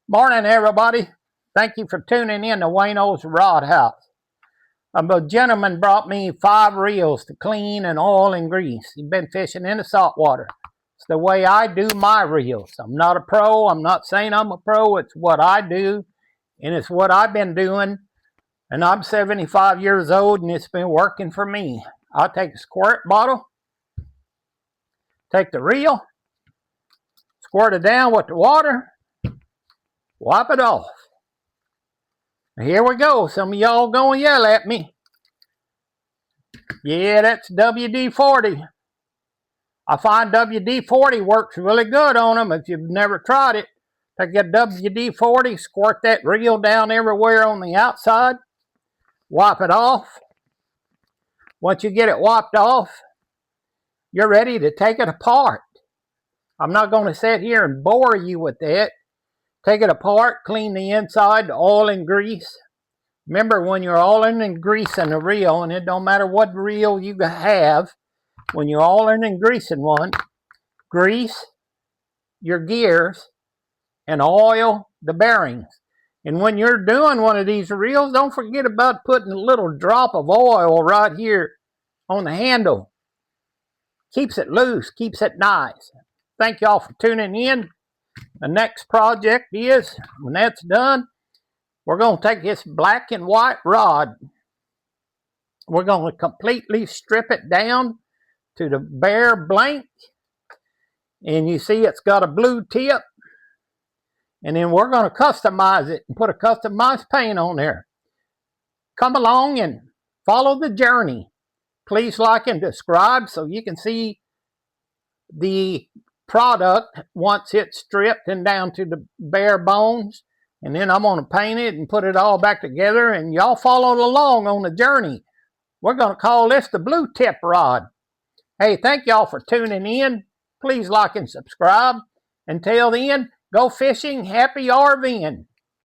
Morning, everybody. Thank you for tuning in to Wayno's Rod House. A gentleman brought me 5 reels to clean and oil and grease. He's been fishing in the saltwater. It's the way I do my reels. I'm not a pro. I'm not saying I'm a pro. It's what I do, and it's what I've been doing. And I'm 75 years old, and it's been working for me. I'll take a squirt bottle, take the reel, squirt it down with the water, wipe it off. Here we go. Some of y'all gonna yell at me. Yeah, that's WD-40. I find WD-40 works really good on them. If you've never tried it, take a WD-40, squirt that reel down everywhere on the outside, wipe it off. Once you get it wiped off, you're ready to take it apart. I'm not going to sit here and bore you with that. Take it apart, clean the inside, oil and grease. Remember, when you're oiling and greasing a reel, and it don't matter what reel you have, when you're oiling and greasing one, grease your gears and oil the bearings. And when you're doing one of these reels, don't forget about putting a little drop of oil right here on the handle. Keeps it loose, keeps it nice. Thank y'all for tuning in. The next project is, when that's done, we're going to take this black and white rod. We're going to completely strip it down to the bare blank. And you see it's got a blue tip. And then we're going to customize it and put a customized paint on there. Come along and follow the journey. Please like and subscribe so you can see the product once it's stripped and down to the bare bones. And then I'm going to paint it and put it all back together, and y'all follow along on the journey. We're going to call this the blue tip rod. Hey, thank y'all for tuning in. Please like and subscribe. Until then, go fishing, happy RVing.